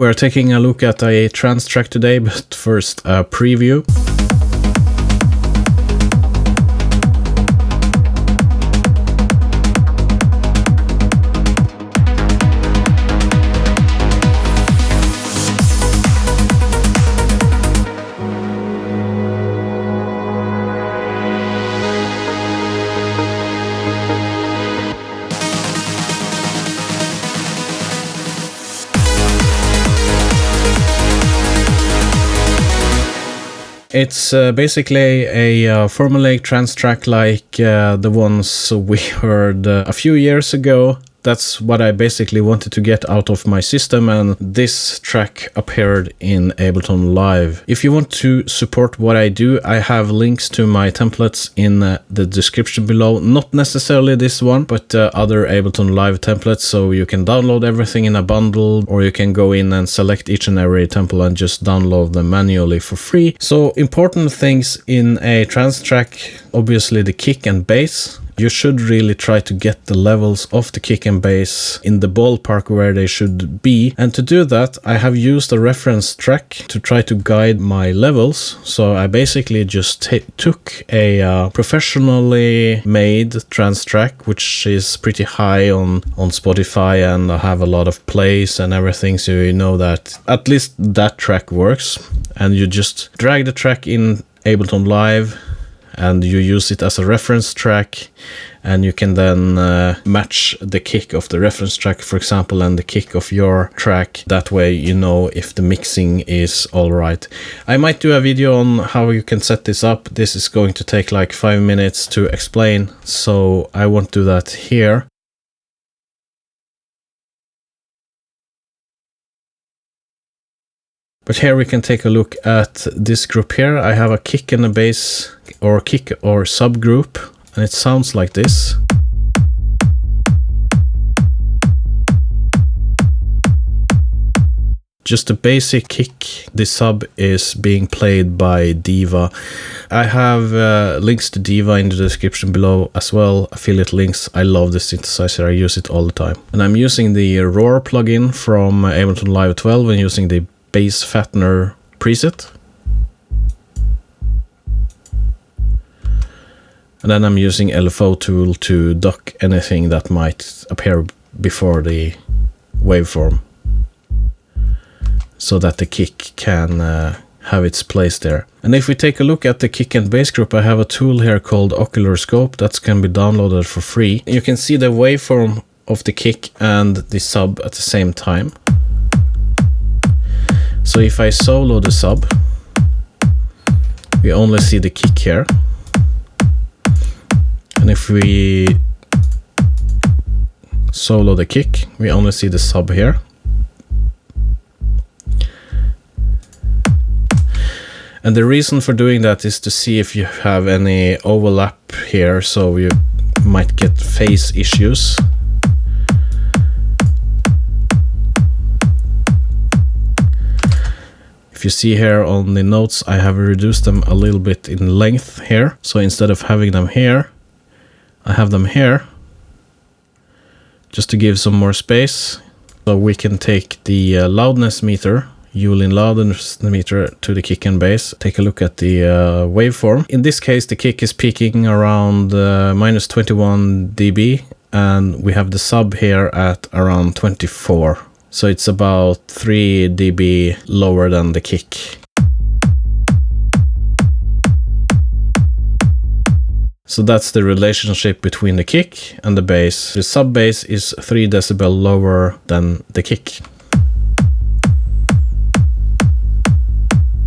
We're taking a look at a trance track today, but first a preview. It's basically a formulaic trance track like the ones we heard a few years ago. That's what I basically wanted to get out of my system, and this track appeared in Ableton Live. If you want to support what I do, I have links to my templates in the description below. Not necessarily this one, but other Ableton Live templates, so you can download everything in a bundle, or you can go in and select each and every template and just download them manually for free. So important things in a trance track, obviously the kick and bass. You should really try to get the levels of the kick and bass in the ballpark where they should be. And to do that, I have used a reference track to try to guide my levels. So I basically just took a professionally made trance track, which is pretty high on Spotify and I have a lot of plays and everything. So you know that at least that track works. And you just drag the track in Ableton Live, and you use it as a reference track, and you can then match the kick of the reference track, for example, and the kick of your track. That way you know if the mixing is all right. I might do a video on how you can set this up. This is going to take like 5 minutes to explain, so I won't do that here. But here we can take a look at this group here. I have a kick and a bass, or kick or subgroup, and it sounds like this. Just a basic kick. The sub is being played by Diva. I have links to Diva in the description below as well, affiliate links. I love this synthesizer, I use it all the time. And I'm using the Roar plugin from Ableton Live 12 and using the bass fattener preset. And then I'm using LFO tool to duck anything that might appear before the waveform, so that the kick can have its place there. And if we take a look at the kick and bass group, I have a tool here called Ocular Scope that can be downloaded for free. You can see the waveform of the kick and the sub at the same time. So if I solo the sub, we only see the kick here. And if we solo the kick, we only see the sub here. And the reason for doing that is to see if you have any overlap here, so you might get phase issues. If you see here on the notes, I have reduced them a little bit in length here. So instead of having them here, I have them here, just to give some more space. So we can take the loudness meter, Yulin loudness meter, to the kick and bass. Take a look at the waveform. In this case, the kick is peaking around minus 21 dB, and we have the sub here at around 24. So it's about 3 dB lower than the kick. So that's the relationship between the kick and the bass. The sub bass is 3 decibel lower than the kick.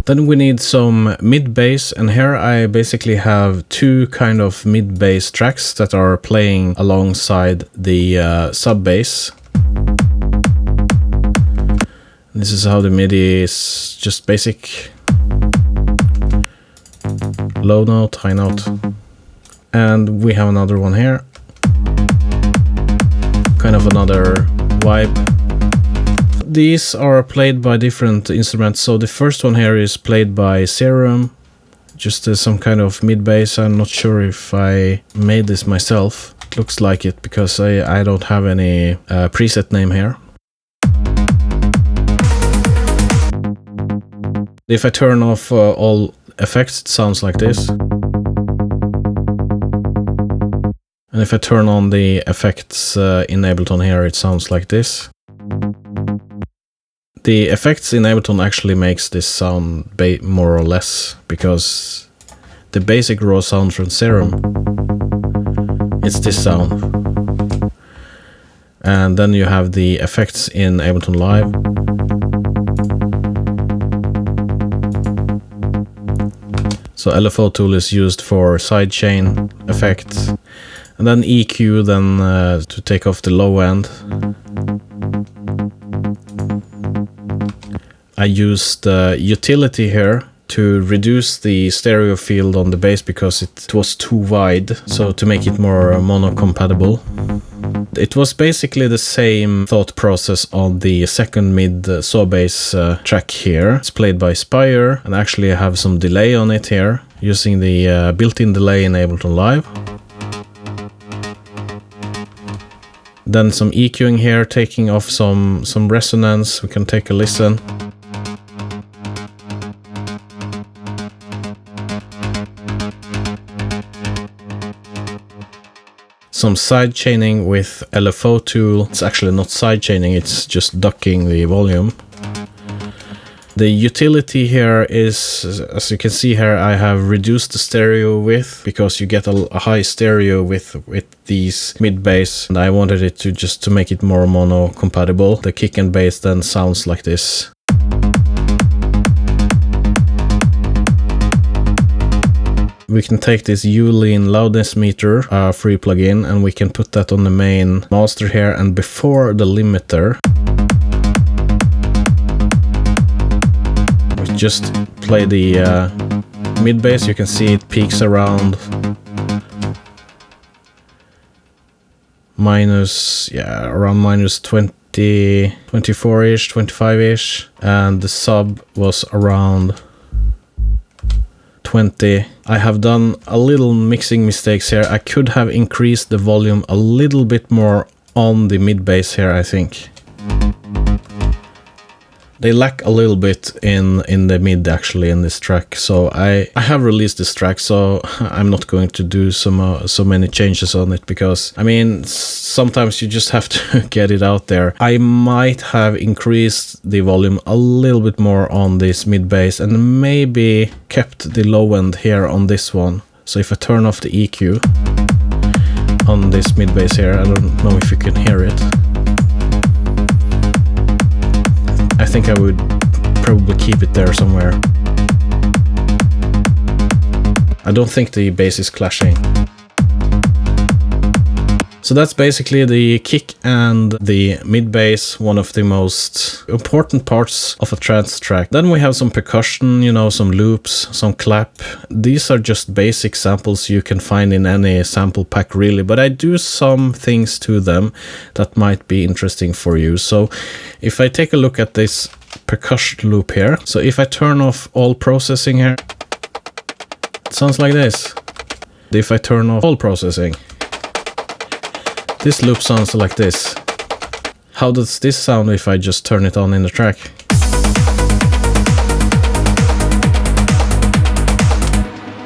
Then we need some mid bass, and here I basically have two kind of mid bass tracks that are playing alongside the sub bass. This is how the MIDI is, just basic low note, high note. And we have another one here, kind of another vibe. These are played by different instruments. So the first one here is played by Serum, just some kind of mid bass. I'm not sure if I made this myself. It looks like it because I don't have any preset name here. If I turn off all effects, it sounds like this. And if I turn on the effects in Ableton here, it sounds like this. The effects in Ableton actually makes this sound more or less, because the basic raw sound from Serum, it's this sound. And then you have the effects in Ableton Live. So LFO tool is used for sidechain effects. And then EQ to take off the low end. I used utility here to reduce the stereo field on the bass because it was too wide, so to make it more mono compatible. It was basically the same thought process on the second mid saw bass track here. It's played by Spire, and actually I have some delay on it here, using the built-in delay in Ableton Live. Then some EQing here, taking off some resonance. We can take a listen. Some side chaining with LFO tool. It's actually not side chaining, it's just ducking the volume. The utility here is, as you can see here, I have reduced the stereo width because you get a high stereo with these mid bass, and I wanted it to make it more mono compatible. The kick and bass then sounds like this. We can take this Ulean loudness meter, free plugin, and we can put that on the main master here, and before the limiter, we just play the mid bass. You can see it peaks around around minus 20, 24-ish, 25-ish, and the sub was around 20. I have done a little mixing mistakes here. I could have increased the volume a little bit more on the mid bass here, I think. They lack a little bit in the mid actually in this track, so I have released this track, so I'm not going to do so many changes on it, because I mean sometimes you just have to get it out there. I might have increased the volume a little bit more on this mid bass and maybe kept the low end here on this one. So if I turn off the EQ on this mid bass here, I don't know if you can hear it. I think I would probably keep it there somewhere. I don't think the bass is clashing. So that's basically the kick and the mid bass, one of the most important parts of a trance track. Then we have some percussion, you know, some loops, some clap. These are just basic samples you can find in any sample pack really, but I do some things to them that might be interesting for you. So if I take a look at this percussion loop here, so if I turn off all processing here, it sounds like this. If I turn off all processing, this loop sounds like this. How does this sound if I just turn it on in the track?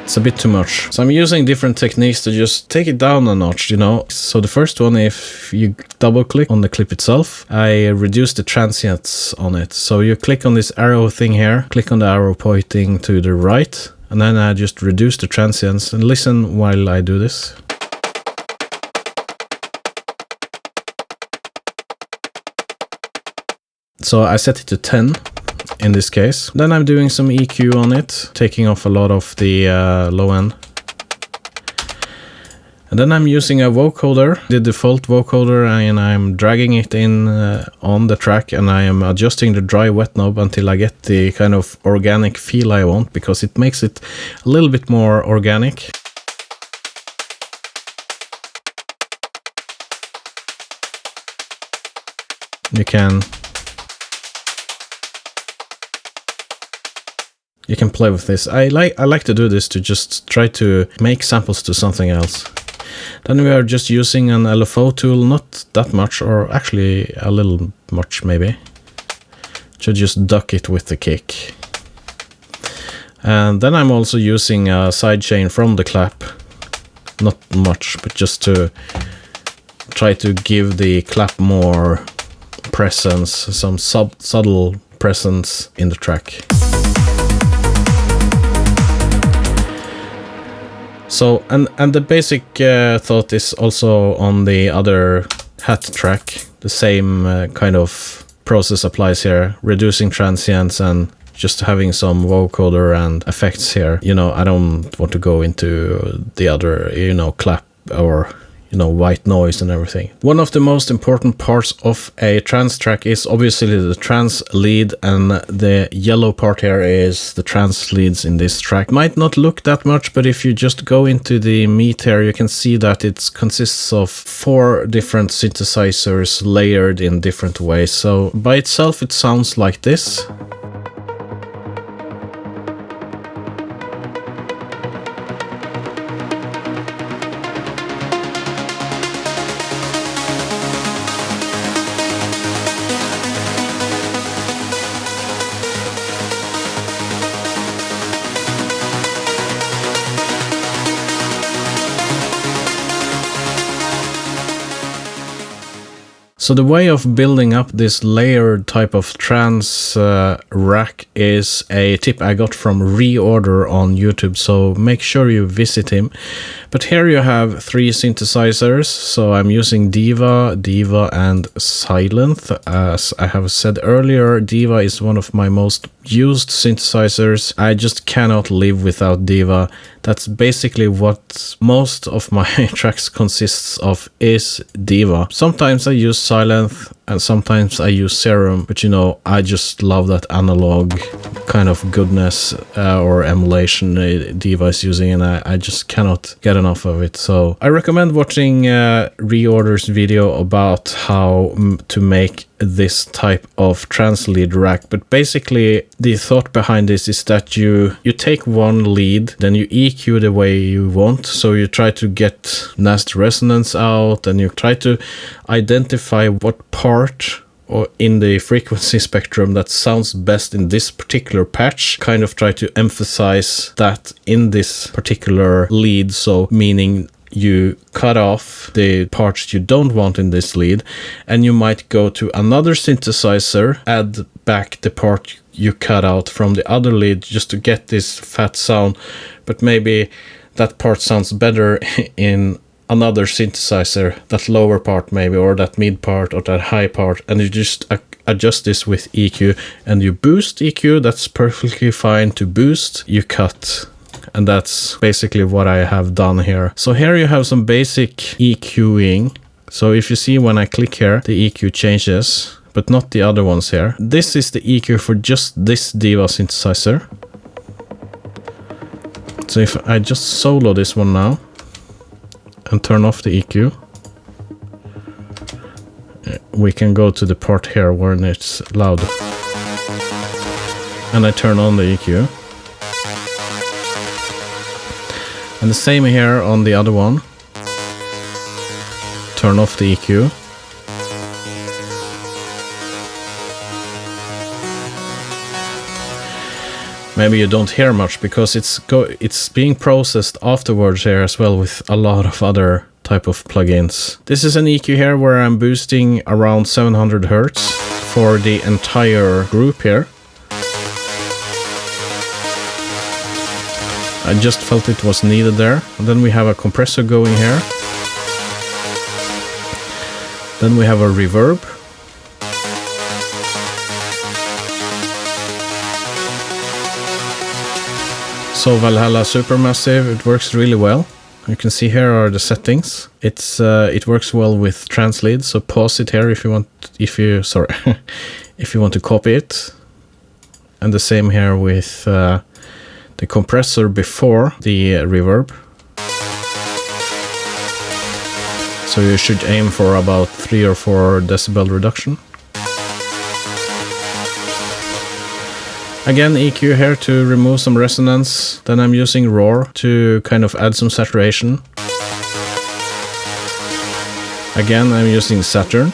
It's a bit too much. So I'm using different techniques to just take it down a notch, you know. So the first one, if you double click on the clip itself, I reduce the transients on it. So you click on this arrow thing here, click on the arrow pointing to the right, and then I just reduce the transients, and listen while I do this. So I set it to 10 in this case. Then I'm doing some EQ on it, taking off a lot of the low end. And then I'm using a vocoder, the default vocoder, and I'm dragging it in on the track, and I am adjusting the dry wet knob until I get the kind of organic feel I want, because it makes it a little bit more organic. You can play with this. I like to do this to just try to make samples to something else. Then we are just using an LFO tool, not that much, or actually a little much maybe, to just duck it with the kick. And then I'm also using a sidechain from the clap. Not much, but just to try to give the clap more presence, some subtle presence in the track. So, and the basic thought is also on the other hat track. The same kind of process applies here, reducing transients and just having some vocoder and effects here. You know, I don't want to go into the other, you know, clap or, you know, white noise and everything. One of the most important parts of a trance track is obviously the trance lead, and the yellow part here is the trance leads in this track. Might not look that much, but if you just go into the meat here, you can see that it consists of 4 different synthesizers layered in different ways. So by itself it sounds like this. So the way of building up this layered type of trance rack is a tip I got from Reorder on YouTube, so make sure you visit him. But here you have 3 synthesizers, so I'm using Diva, and Silent. As I have said earlier, Diva is one of my most used synthesizers. I just cannot live without Diva. That's basically what most of my tracks consists of, is Diva. Sometimes I use Silent and sometimes I use Serum, but you know, I just love that analog kind of goodness or emulation Diva is using, and I just cannot get enough of it. So I recommend watching Reorder's video about how to make this type of trance lead rack. But basically the thought behind this is that you take one lead, then you EQ the way you want, so you try to get nasty resonance out, and you try to identify what part or in the frequency spectrum that sounds best in this particular patch, kind of try to emphasize that in this particular lead. So meaning you cut off the parts you don't want in this lead, and you might go to another synthesizer, add back the part you cut out from the other lead just to get this fat sound, but maybe that part sounds better in another synthesizer, that lower part maybe, or that mid part, or that high part, and you just adjust this with EQ, and you boost EQ, that's perfectly fine to boost, you cut. And that's basically what I have done here. So here you have some basic EQing. So if you see when I click here, the EQ changes, but not the other ones here. This is the EQ for just this Diva synthesizer. So if I just solo this one now and turn off the EQ, we can go to the part here where it's loud. And I turn on the EQ. And the same here on the other one. Turn off the EQ. Maybe you don't hear much because it's being processed afterwards here as well with a lot of other type of plugins. This is an EQ here where I'm boosting around 700 Hertz for the entire group here. I just felt it was needed there. And then we have a compressor going here. Then we have a reverb. So Valhalla Supermassive, it works really well. You can see here are the settings. It works well with trance lead, so pause it here if you want if you want to copy it. And the same here with the compressor before the reverb. So you should aim for about 3 or 4 decibel reduction. Again, EQ here to remove some resonance. Then I'm using Roar to kind of add some saturation. Again, I'm using Saturn.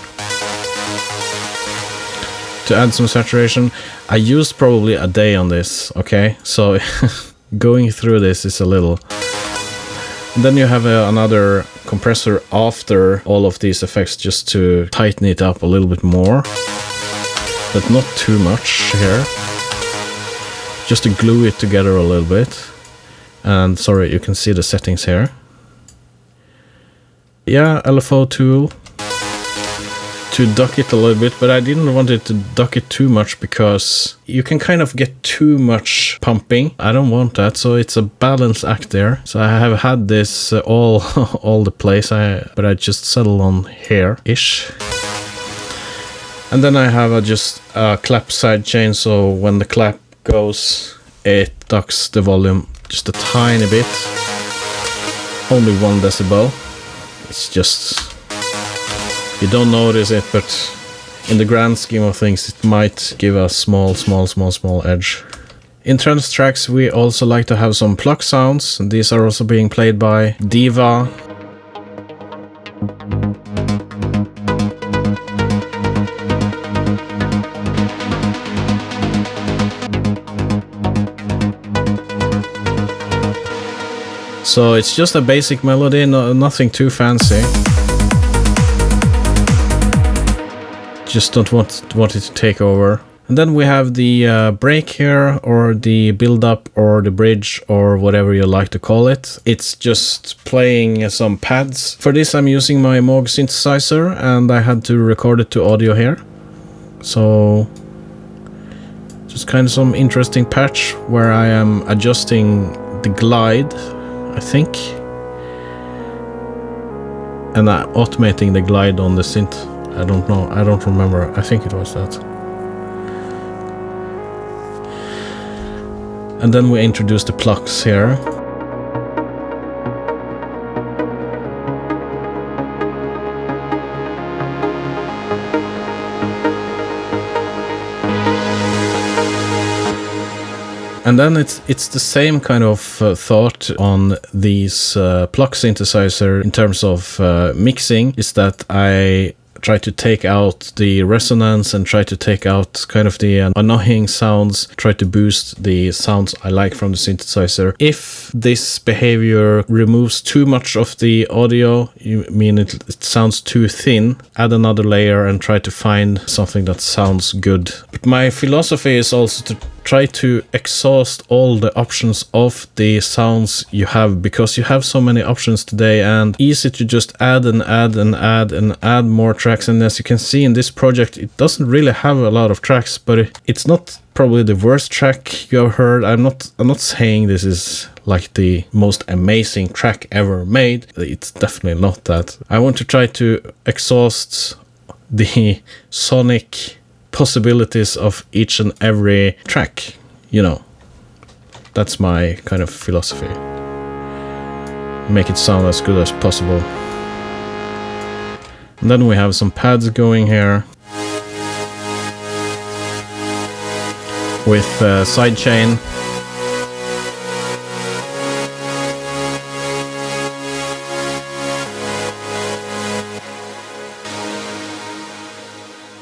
to add some saturation. I used probably a day on this, okay? So going through this is a little... And then you have another compressor after all of these effects just to tighten it up a little bit more. But not too much here. Just to glue it together a little bit. And sorry, you can see the settings here. Yeah, LFO tool to duck it a little bit, but I didn't want it to duck it too much because you can kind of get too much pumping. I don't want that, so it's a balance act there. So I have had this all the place, but I just settle on here-ish. And then I have just a clap sidechain, so when the clap goes, it ducks the volume just a tiny bit. Only 1 decibel. It's just... You don't notice it, but in the grand scheme of things, it might give a small edge. In trance tracks, we also like to have some pluck sounds. These are also being played by Diva. So it's just a basic melody, nothing too fancy. Just don't want it to take over. And then we have the break here, or the build-up, or the bridge, or whatever you like to call it. It's just playing some pads. For this I'm using my Moog synthesizer, and I had to record it to audio here. So just kind of some interesting patch where I am adjusting the glide, I think. And I'm automating the glide on the synth. I don't know, I don't remember, I think it was that. And then we introduce the plucks here. And then it's the same kind of thought on these Plucks synthesizer in terms of mixing, is that I try to take out the resonance and try to take out kind of the annoying sounds, try to boost the sounds I like from the synthesizer. If this behavior removes too much of the audio, you mean it sounds too thin, add another layer and try to find something that sounds good. But my philosophy is also to try to exhaust all the options of the sounds you have, because you have so many options today and easy to just add and add and add and add more tracks. And as you can see in this project, it doesn't really have a lot of tracks, but it's not probably the worst track you have heard. I'm not saying this is like the most amazing track ever made. It's definitely not that. I want to try to exhaust the sonic possibilities of each and every track, you know. That's my kind of philosophy. Make it sound as good as possible. And then we have some pads going here with sidechain.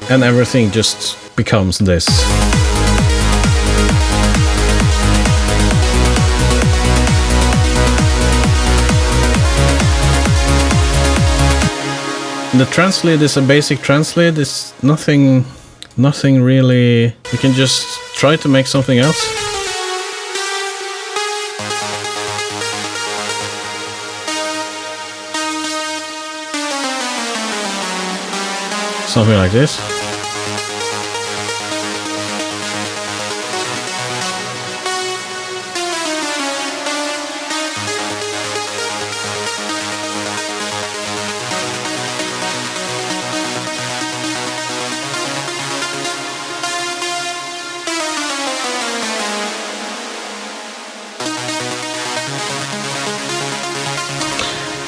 And everything just becomes this. The trance lead is a basic trance lead. It's nothing really. You can just try to make something else. Something like this.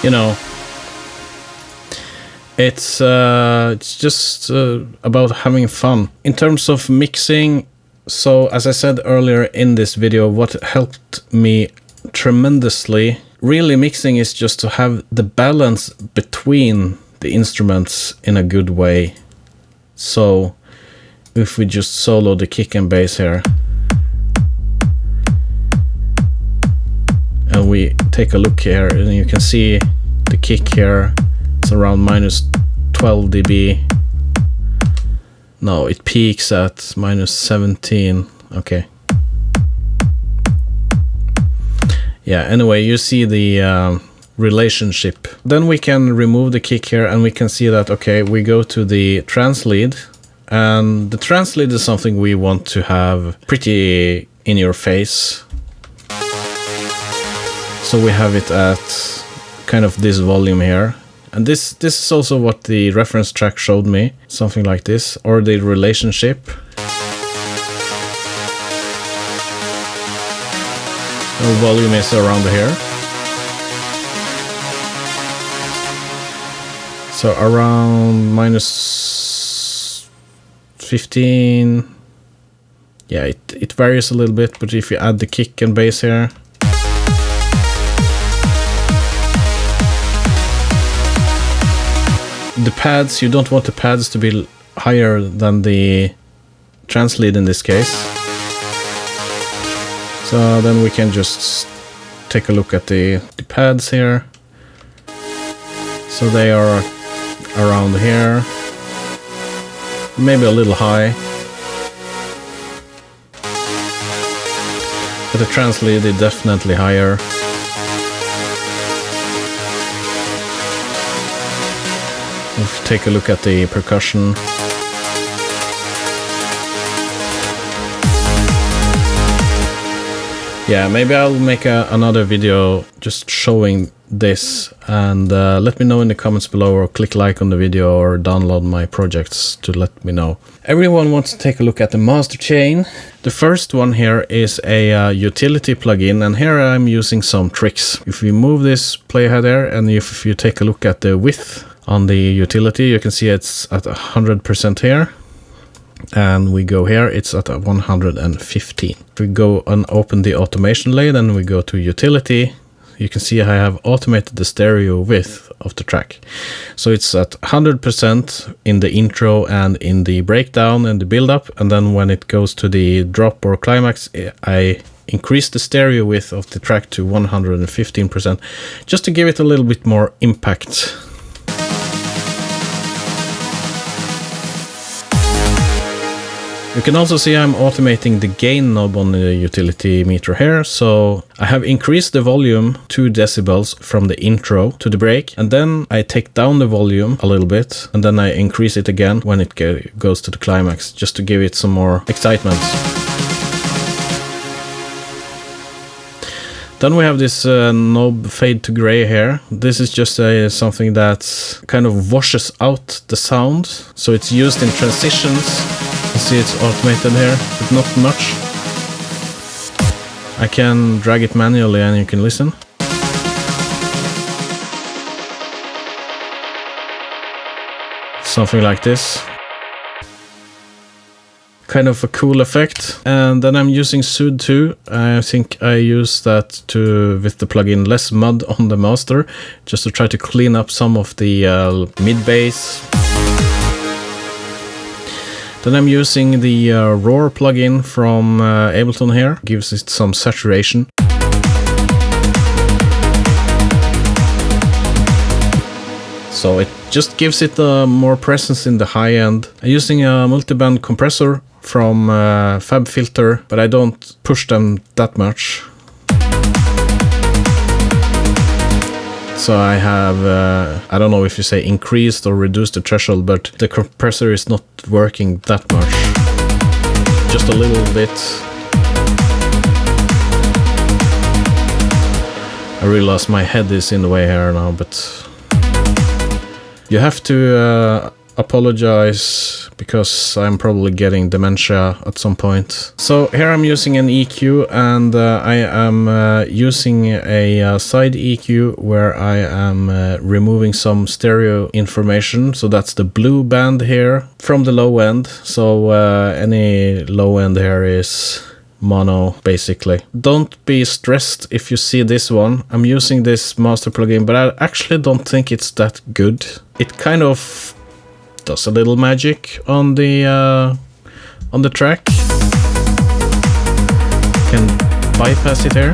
You know, it's just about having fun. In terms of mixing, so as I said earlier in this video, what helped me tremendously, really mixing, is just to have the balance between the instruments in a good way. So if we just solo the kick and bass here, and we take a look here, and you can see the kick here, it's around minus 12 dB. No, it peaks at minus 17. Okay. Yeah, anyway, you see the relationship. Then we can remove the kick here, and we can see that, okay, we go to the trance lead, and the trance lead is something we want to have pretty in your face. So we have it at kind of this volume here. And this is also what the reference track showed me, something like this, or the relationship. The volume is around here. So around minus 15. Yeah, it varies a little bit, but if you add the kick and bass here, the pads, you don't want the pads to be higher than the trance lead in this case. So then we can just take a look at the pads here. So they are around here, maybe a little high. But the trance lead is definitely higher. If you take a look at the percussion, yeah, maybe I'll make another video just showing this, and let me know in the comments below, or click like on the video, or download my projects to let me know. Everyone wants to take a look at the master chain. The first one here is a utility plugin, and here I'm using some tricks. If we move this playhead there, and if you take a look at the width on the utility, you can see it's at 100% here, and we go here, it's at 115. If we go and open the automation layer, and we go to utility, you can see I have automated the stereo width of the track. So it's at 100% in the intro and in the breakdown and the build-up, and then when it goes to the drop or climax, I increase the stereo width of the track to 115%, just to give it a little bit more impact. You can also see I'm automating the gain knob on the utility meter here. So I have increased the volume 2 decibels from the intro to the break, and then I take down the volume a little bit, and then I increase it again when it goes to the climax, just to give it some more excitement. Then we have this knob fade to gray here. This is just something that kind of washes out the sound. So it's used in transitions. You see it's automated here, but not much. I can drag it manually and you can listen. Something like this. Kind of a cool effect. And then I'm using Soothe 2. I think I use that with the plugin Less Mud on the master, just to try to clean up some of the mid-bass. Then I'm using the Roar plugin from Ableton here. Gives it some saturation. So it just gives it more presence in the high end. I'm using a multiband compressor from FabFilter, but I don't push them that much. So I have, I don't know if you say increased or reduced the threshold, but the compressor is not working that much. Just a little bit. I realize my head is in the way here now, but you have to apologize because I'm probably getting dementia at some point. So here I'm using an EQ, and I am using a side EQ where I am removing some stereo information. So that's the blue band here from the low end. So any low end here is mono, basically. Don't be stressed if you see this one. I'm using this master plugin, but I actually don't think it's that good. It kind of does a little magic on the on the track. Can bypass it here.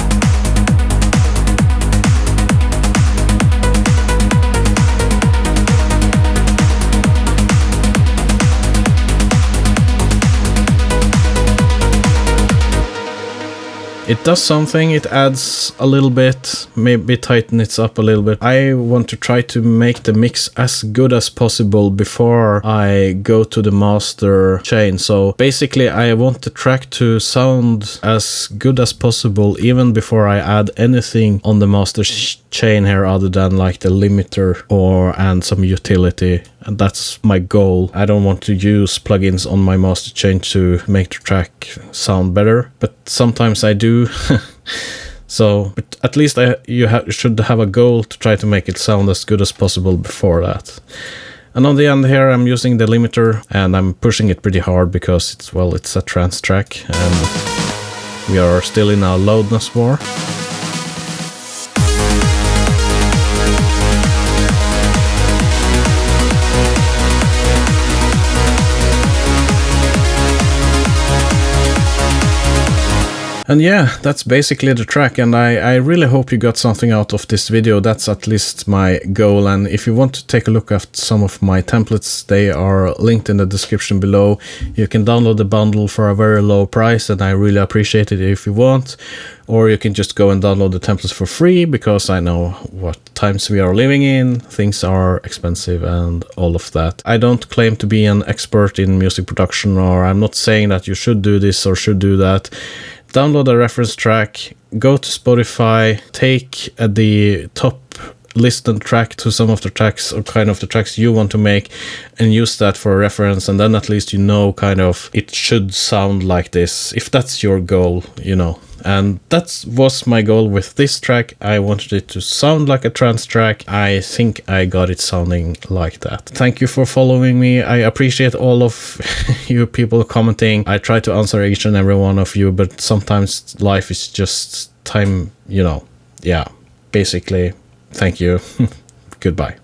It does something, it adds a little bit, maybe tighten it up a little bit. I want to try to make the mix as good as possible before I go to the master chain. So basically I want the track to sound as good as possible even before I add anything on the master chain here other than like the limiter and some utility. And that's my goal. I don't want to use plugins on my master chain to make the track sound better, but sometimes I do. So, but at least you should have a goal to try to make it sound as good as possible before that. And on the end here, I'm using the limiter and I'm pushing it pretty hard because it's a trance track and we are still in a loudness war. And yeah, that's basically the track, and I really hope you got something out of this video. That's at least my goal, and if you want to take a look at some of my templates, they are linked in the description below. You can download the bundle for a very low price, and I really appreciate it if you want. Or you can just go and download the templates for free, because I know what times we are living in. Things are expensive and all of that. I don't claim to be an expert in music production, or I'm not saying that you should do this or should do that. Download a reference track, go to Spotify, take the top listened track to some of the tracks or kind of the tracks you want to make and use that for a reference, and then at least you know kind of it should sound like this, if that's your goal, you know. And that was my goal with this track. I wanted it to sound like a trance track. I think I got it sounding like that. Thank you for following me. I appreciate all of you people commenting. I try to answer each and every one of you, but sometimes life is just time, you know. Yeah, basically, thank you. Goodbye.